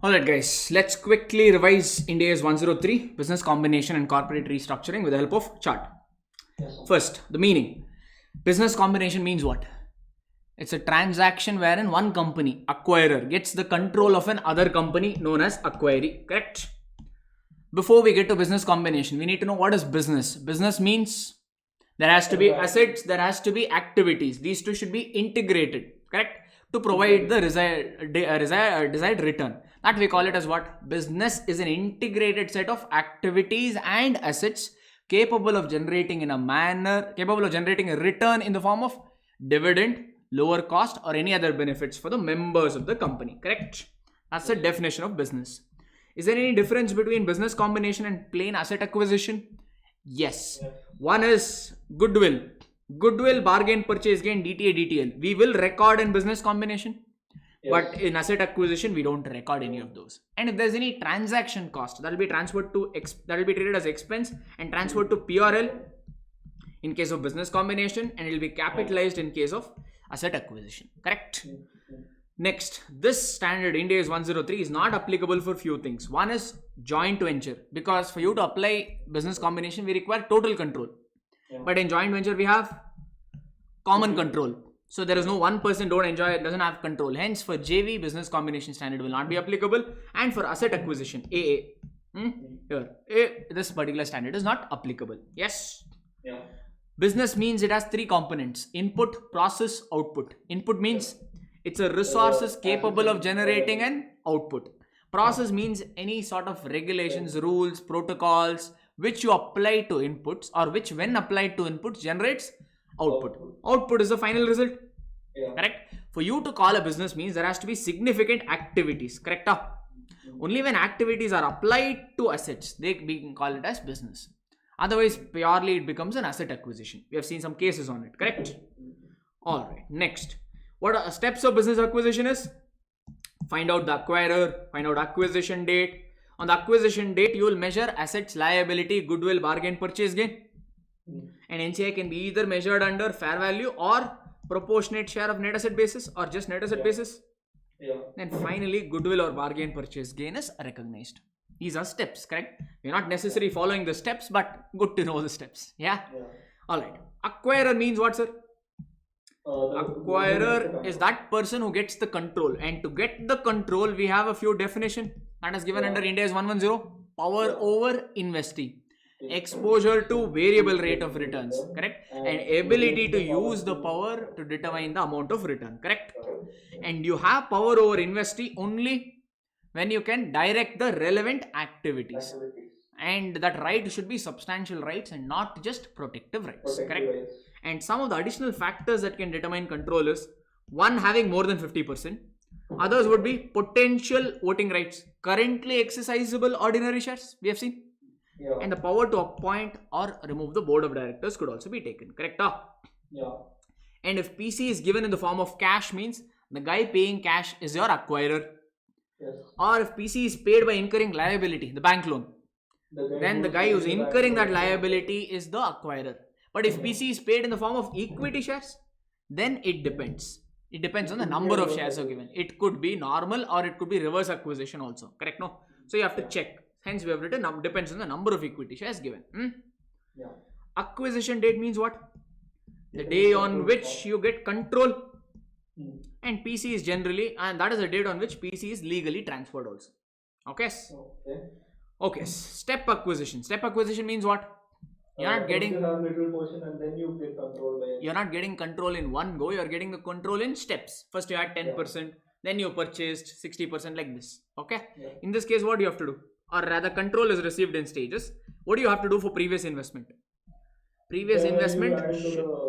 Alright guys, let's quickly revise Ind AS 103 business combination and corporate restructuring with the help of chart. First, the meaning. Business combination means what? It's a transaction wherein one company, acquirer, gets the control of an other company known as acquiree, correct? Before we get to business combination, we need to know what is business. Business means there has to be assets, there has to be activities. These two should be integrated, correct? To provide the desired return. That we call it as what? Business is an integrated set of activities and assets capable of generating a return in the form of dividend, lower cost, or any other benefits for the members of the company, correct? That's the definition of business. Is there any difference between business combination and plain asset acquisition? Yes. One is goodwill. Goodwill, bargain, purchase gain, DTA, DTL. We will record in business combination. Yes. But in asset acquisition, we don't record any of those. And if there's any transaction cost, that will be treated as expense and transferred to PRL in case of business combination, and it will be capitalized in case of asset acquisition. Correct? Next, this standard Ind AS 103 is not applicable for few things. One is joint venture, because for you to apply business combination, we require total control. But in joint venture, we have common control. So there is no one person doesn't have control. Hence, for JV, business combination standard will not be applicable. And for asset acquisition, this particular standard is not applicable. Yes? Yeah. Business means it has three components: input, process, output. Input means it's a resources capable of generating an output. Process means any sort of regulations, rules, protocols, which you apply to inputs, or which when applied to inputs generates output. Output is the final result. Correct? For you to call a business means there has to be significant activities. Correct? Only when activities are applied to assets, we can call it as business. Otherwise, purely it becomes an asset acquisition. We have seen some cases on it. Correct? Alright, next. What are steps of business acquisition is? Find out the acquirer, find out acquisition date. On the acquisition date, you will measure assets, liability, goodwill, bargain, purchase gain. And NCI can be either measured under fair value or proportionate share of net asset basis or just net asset basis. Then finally, goodwill or bargain purchase gain is recognized. These are steps, correct? We're not necessarily following the steps, but good to know the steps. Yeah? Alright. Acquirer means what, sir? Acquirer is that person who gets the control, and to get the control we have a few definition that is given under Ind AS 110. Power over investee, exposure to variable rate of returns, correct, and ability to use the power to determine the amount of return, correct. And you have power over investee only when you can direct the relevant activities, and that right should be substantial rights and not just protective rights, correct. And some of the additional factors that can determine control is: one, having more than 50%. Others would be potential voting rights, currently exercisable ordinary shares, we have seen. And the power to appoint or remove the board of directors could also be taken, correct? And if PC is given in the form of cash, means the guy paying cash is your acquirer. Or if PC is paid by incurring liability, the bank loan, then the guy who's incurring that liability is the acquirer. But if PC is paid in the form of equity shares, then it depends. It depends on the number of shares are given. It could be normal or it could be reverse acquisition also. Correct? No? So you have to check. Hence we have written depends on the number of equity shares given. Acquisition date means what? The day on which you get control. And PC is generally, and that is the date on which PC is legally transferred also. Okay? Okay. Step acquisition. Step acquisition means what? You're not getting little portion and then you get control. You're not getting control in one go. You're getting the control in steps. First you had 10%, then you purchased 60% like this. Okay. In this case, what do you have to do? Or rather, control is received in stages. What do you have to do for previous investment? Previous investment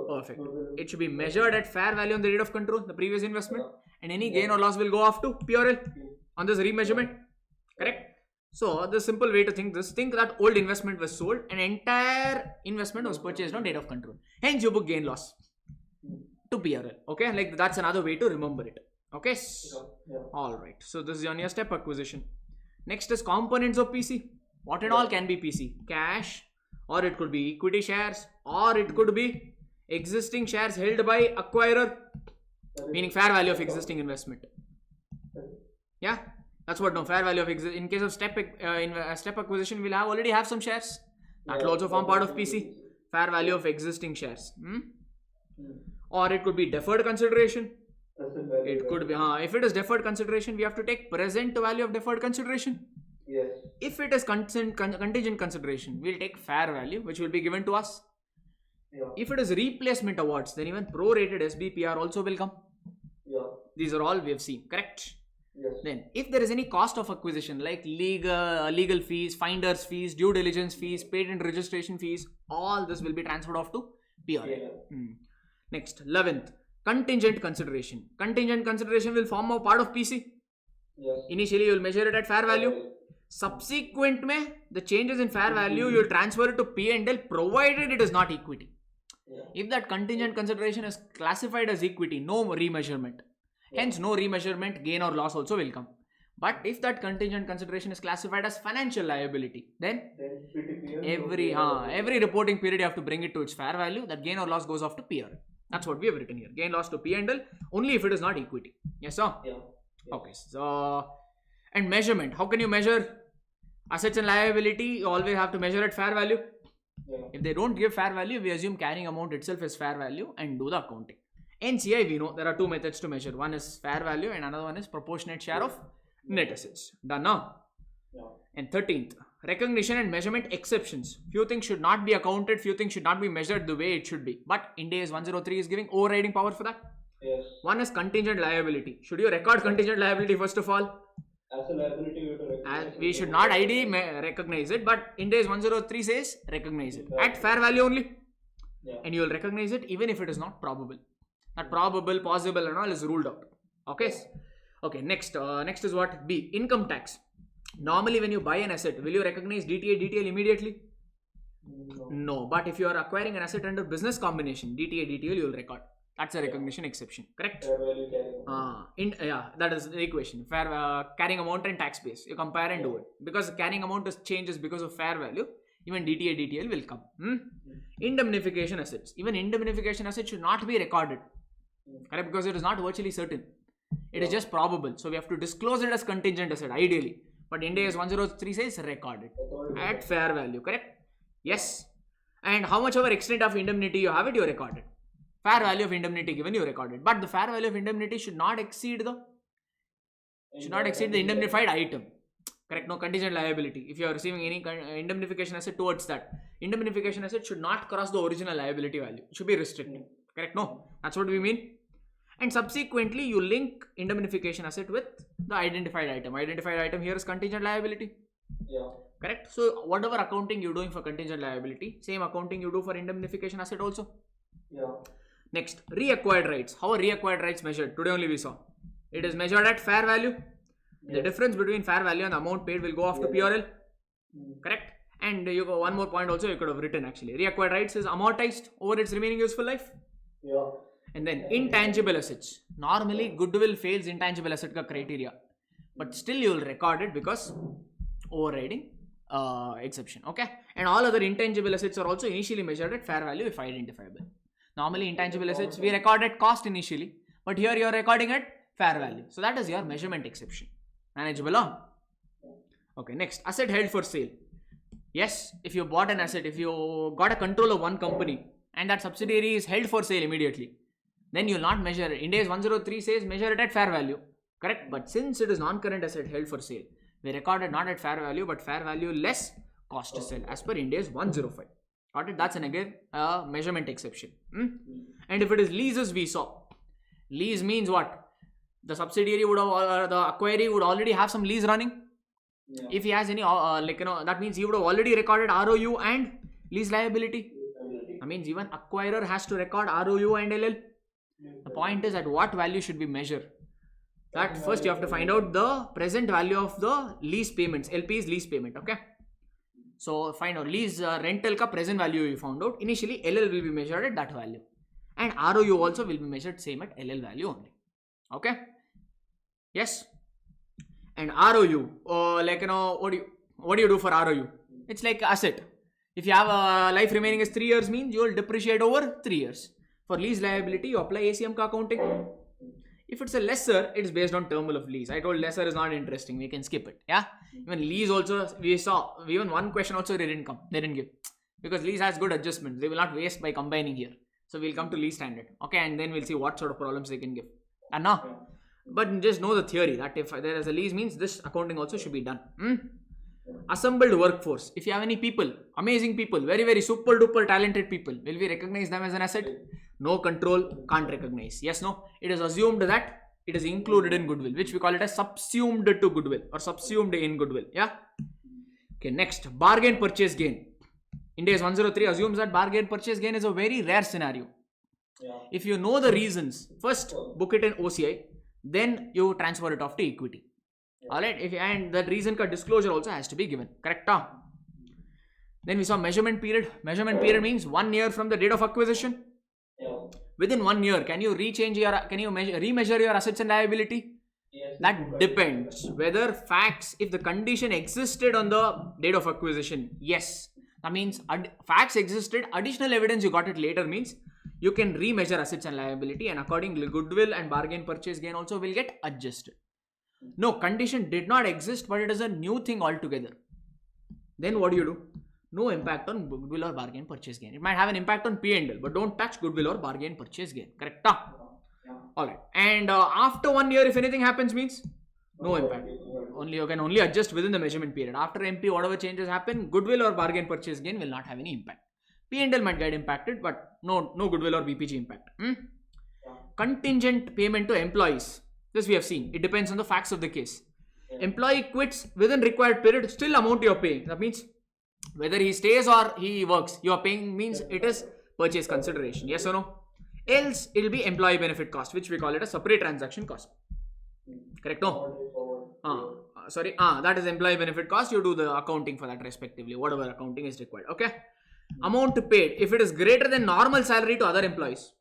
perfect. It should be measured at fair value on the date of control, the previous investment, and any gain or loss will go off to PRL on this remeasurement. Correct? So the simple way to think that old investment was sold and entire investment was purchased on date of control. Hence you book gain loss to PRL. Okay, like that's another way to remember it. Okay. Alright. So this is on your step acquisition. Next is components of PC. What and all can be PC? Cash, or it could be equity shares, or it could be existing shares held by acquirer, meaning fair value of existing investment. Yeah. That's what no fair value of in case of step step acquisition, we'll already have some shares. That will also form part of PC. Fair value of existing shares. Or it could be deferred consideration. It could be if it is deferred consideration, we have to take present value of deferred consideration. Yes. If it is contingent consideration, we'll take fair value, which will be given to us. Yeah. If it is replacement awards, then even prorated SBPR also will come. Yeah. These are all we have seen, correct? Yes. Then, if there is any cost of acquisition like legal fees, finder's fees, due diligence fees, patent registration fees, all this will be transferred off to PRL. Yeah. Next, 11th, contingent consideration. Contingent consideration will form a part of PC. Yes. Initially, you will measure it at fair value. Subsequent में the changes in fair value you will transfer it to P&L provided it is not equity. Yeah. If that contingent consideration is classified as equity, no remeasurement. Hence, no remeasurement, gain or loss also will come. But if that contingent consideration is classified as financial liability, then every reporting period you have to bring it to its fair value. That gain or loss goes off to PR. That's what we have written here. Gain loss to P&L only if it is not equity. Yes, sir? Yeah. Okay. So, and measurement. How can you measure assets and liability? You always have to measure at fair value. Yeah. If they don't give fair value, we assume carrying amount itself is fair value and do the accounting. NCI, we know there are two methods to measure. One is fair value and another one is proportionate share of net assets. Done now? Yeah. And 13th, recognition and measurement exceptions. Few things should not be accounted, few things should not be measured the way it should be. But Ind AS 103 is giving overriding power for that. Yes. One is contingent liability. Should you record contingent liability first of all? As a liability, we have to recognize. We should not ideally recognize it, but Ind AS 103 says recognize it at fair value only. Yeah. And you will recognize it even if it is not probable. Not probable, possible and all is ruled out. Okay. Okay. Next is what? B. Income tax. Normally when you buy an asset, will you recognize DTA, DTL immediately? No. But if you are acquiring an asset under business combination, DTA, DTL you will record. That's a recognition exception. Correct? Fair value carrying. That is the equation. Fair carrying amount and tax base. You compare and do it. Because carrying amount changes because of fair value. Even DTA, DTL will come. Indemnification assets. Even indemnification assets should not be recorded. Correct? Because it is not virtually certain. It is just probable. So we have to disclose it as contingent asset ideally. But Ind AS 103 says recorded at fair value. Correct? Yes. And how much ever extent of indemnity you have it, you record it. Fair value of indemnity given, you record it. But the fair value of indemnity should not exceed the indemnified item. Correct? No contingent liability. If you are receiving any indemnification asset towards that, indemnification asset should not cross the original liability value. It should be restricted. Correct? No. That's what we mean. And subsequently, you link indemnification asset with the identified item. Identified item here is contingent liability. Yeah. Correct? So, whatever accounting you're doing for contingent liability, same accounting you do for indemnification asset also. Yeah. Next, reacquired rights. How are reacquired rights measured? Today only we saw. It is measured at fair value. Yeah. The difference between fair value and the amount paid will go off to PRL. Correct? And you go one more point also you could have written actually. Reacquired rights is amortized over its remaining useful life. Yeah. And then intangible assets. Normally goodwill fails intangible asset ka criteria. But still you will record it because overriding exception. Okay. And all other intangible assets are also initially measured at fair value if identifiable. Normally intangible assets we record at cost initially. But here you are recording at fair value. So that is your measurement exception. Manageable, huh? Okay. Next, asset held for sale. Yes. If you bought an asset, if you got a control of one company and that subsidiary is held for sale immediately, then you will not measure it. Ind AS 103 says measure it at fair value. Correct? But since it is non-current asset held for sale, we record it not at fair value but fair value less cost to sell as per Ind AS 105. Got it? That's an again measurement exception. And if it is leases, we saw. Lease means what? The subsidiary would have, the acquiree would already have some lease running. Yeah. If he has any, that means he would have already recorded ROU and lease liability. That means even acquirer has to record ROU and LL. The point is at what value should we measure? That first you have to find out the present value of the lease payments. LP is lease payment. Okay. So find out lease rental ka present value you found out. Initially LL will be measured at that value. And ROU also will be measured same at LL value only. Okay. Yes. And ROU, what do you do for ROU? It's like asset. If you have a life remaining as 3 years means you will depreciate over 3 years. For lease liability, you apply ACM ka accounting. If it's a lesser, it's based on term of lease. I told lesser is not interesting. We can skip it. Yeah. Even lease also, we saw even one question also they didn't come. They didn't give because lease has good adjustments. They will not waste by combining here. So we'll come to lease standard. Okay, and then we'll see what sort of problems they can give. And now, but just know the theory that if there is a lease means this accounting also should be done. Assembled workforce. If you have any people, amazing people, very, very super duper talented people, will we recognize them as an asset? No control, can't recognize. Yes, no? It is assumed that it is included in goodwill, which we call it as subsumed to goodwill or subsumed in goodwill. Yeah? Okay, next, bargain purchase gain. Ind AS 103 assumes that bargain purchase gain is a very rare scenario. If you know the reasons, first book it in OCI, then you transfer it off to equity. Alright, and that reason ka disclosure also has to be given. Correct? Then we saw measurement period. Measurement period means 1 year from the date of acquisition. Within 1 year, can you remeasure your assets and liability? That depends whether facts, if the condition existed on the date of acquisition, yes. That means facts existed, additional evidence you got it later means you can remeasure assets and liability, and accordingly goodwill and bargain purchase gain also will get adjusted. No, condition did not exist, but it is a new thing altogether. Then what do? No impact on goodwill or bargain purchase gain. It might have an impact on P&L, but don't touch goodwill or bargain purchase gain. Correct? Alright. And after 1 year, if anything happens means no impact. You can only adjust within the measurement period. After MP, whatever changes happen, goodwill or bargain purchase gain will not have any impact. P&L might get impacted, but no goodwill or BPG impact. Contingent payment to employees. This we have seen. It depends on the facts of the case. Employee quits within required period, still amount you are paying. That means whether he stays or he works, you are paying means it is purchase consideration. Yes or no? Else it will be employee benefit cost, which we call it a separate transaction cost. Correct? No? That is employee benefit cost. You do the accounting for that respectively, whatever accounting is required. Okay? Amount paid, if it is greater than normal salary to other employees,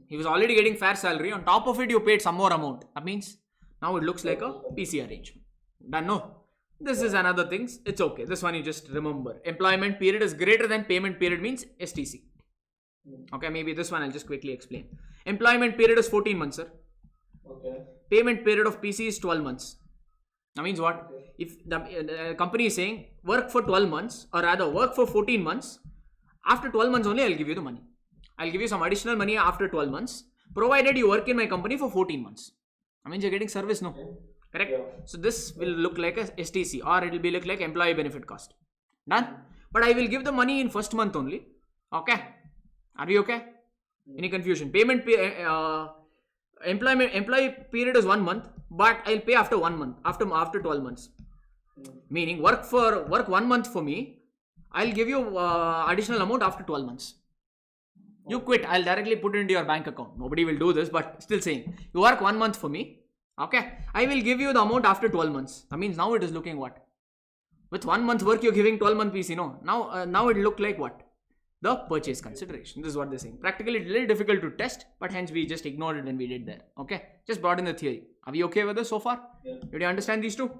he was already getting fair salary, on top of it you paid some more amount. That means now it looks like a PC arrangement. Done? No? This is another thing. It's okay. This one you just remember. Employment period is greater than payment period means STC. Okay, maybe this one I'll just quickly explain. Employment period is 14 months, sir. Okay. Payment period of PC is 12 months. That means what? If the company is saying work for 12 months or rather work for 14 months, after 12 months only I'll give you the money. I'll give you some additional money after 12 months, provided you work in my company for 14 months. I mean, you're getting service, no? Correct? Yeah. So this will look like a STC or it will be look like employee benefit cost. Done? But I will give the money in first month only. Okay? Are we okay? Any confusion? Payment employee period is 1 month, but I'll pay after 1 month, after 12 months. Meaning work 1 month for me, I'll give you additional amount after 12 months. You quit, I'll directly put it into your bank account. Nobody will do this, but still saying, you work 1 month for me, okay? I will give you the amount after 12 months. That means now it is looking what? With 1 month work, you're giving 12 month PC, no? Now it look like what? The purchase consideration. This is what they're saying. Practically, it's a little difficult to test, but hence we just ignored it when we did that. Okay? Just brought in the theory. Are we okay with this so far? Yeah. Did you understand these two?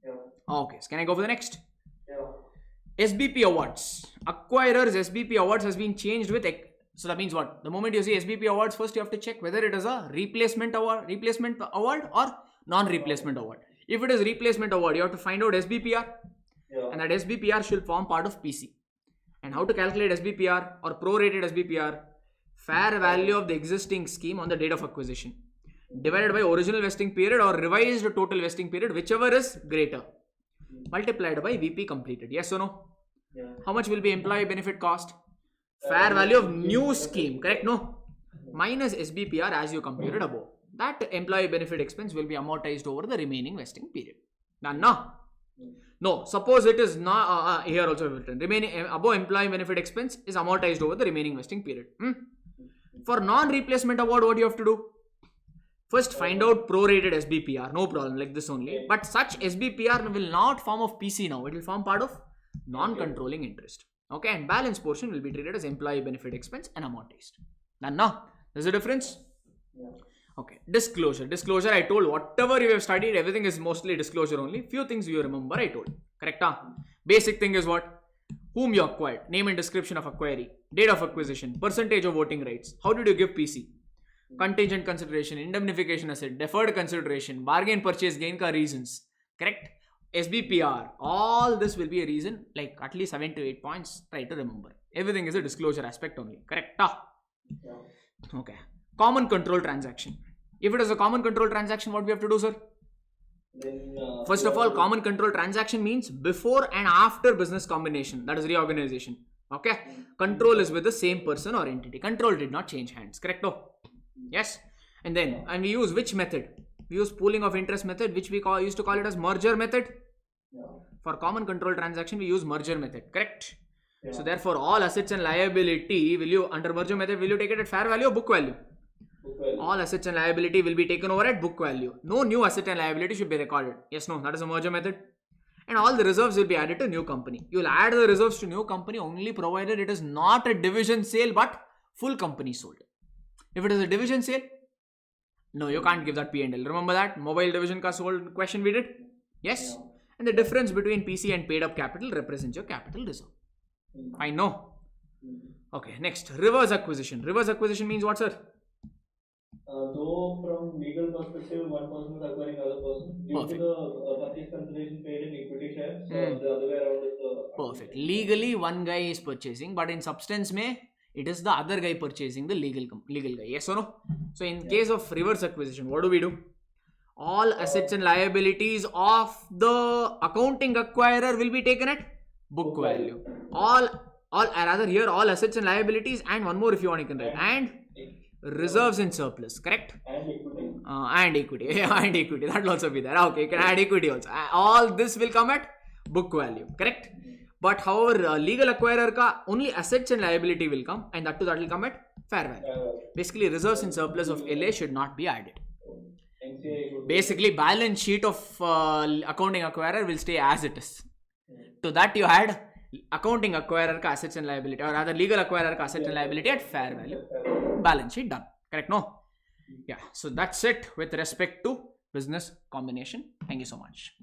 Yeah. Okay. So can I go for the next? Yeah. SBP awards. Acquirers SBP awards has been changed with... So that means what? The moment you see SBP awards, first you have to check whether it is a replacement award or non-replacement award. If it is replacement award, you have to find out SBPR. Yeah. And that SBPR should form part of PC. And how to calculate SBPR or prorated SBPR? Fair value of the existing scheme on the date of acquisition divided by original vesting period or revised total vesting period, whichever is greater, multiplied by VP completed. Yes or no? Yeah. How much will be employee benefit cost? Fair value of new scheme, correct? No? Minus SBPR as you computed above. That employee benefit expense will be amortized over the remaining vesting period. Done now? No, suppose it is not, here also written, remaining above employee benefit expense is amortized over the remaining vesting period. For non-replacement award, what you have to do? First find out prorated SBPR, no problem, like this only. But such SBPR will not form of PC now, it will form part of non-controlling interest. Okay, and balance portion will be treated as employee benefit expense and amortized. Done now? There's a difference? Yeah. Okay, disclosure. Disclosure, I told whatever you have studied, everything is mostly disclosure only. Few things you remember, I told. Correct? Basic thing is what? Whom you acquired, name and description of acquiry, date of acquisition, percentage of voting rights. How did you give PC? contingent consideration, indemnification asset, deferred consideration, bargain purchase gain ka reasons, correct? SBPR, all this will be a reason, like at least 7 to 8 points, try to remember. Everything is a disclosure aspect only, correct? Yeah. Okay. Common control transaction. If it is a common control transaction, what we have to do, sir? Then, First of all, common control transaction means before and after business combination, that is reorganization. Okay. Control is with the same person or entity. Control did not change hands, correct? No? Yes. And then, and we use which method? We use pooling of interest method, which we used to call it as merger method. Yeah. For common control transaction, we use merger method, correct? Yeah. So therefore, all assets and liability, will you, under merger method, will you take it at fair value or book value? Book value. All assets and liability will be taken over at book value. No new asset and liability should be recorded. Yes, no, that is a merger method. And all the reserves will be added to new company. You will add the reserves to new company only provided it is not a division sale but full company sold. If it is a division sale, no, you can't give that P&L. Remember that mobile division ka sold question we did? Yes. Yeah. And the difference between PC and paid up capital represents your capital reserve. I know. Okay, next, reverse acquisition. Reverse acquisition means what, sir? Though from legal perspective, one person is acquiring other person due Perfect. to the purchase consideration paid in equity shares. So the other way around is the Perfect. Legally, one guy is purchasing, but in substance, it is the other guy purchasing the legal guy. Yes or no? So, in case of reverse acquisition, what do? All assets and liabilities of the accounting acquirer will be taken at book value. All assets and liabilities, and one more if you want, you can write, and reserves and surplus, correct? and equity. And equity. And equity, that will also be there. Okay, you can add equity also. All this will come at book value, correct? But however, legal acquirer ka only assets and liability will come, and that will come at fair value. Basically, reserves and surplus of LA should not be added. NCI would Basically, balance sheet of accounting acquirer will stay as it is. To that you add accounting acquirer ka assets and liability, or rather legal acquirer ka assets and liability at fair value. Balance sheet done. Correct? No? Yeah. So that's it with respect to business combination. Thank you so much.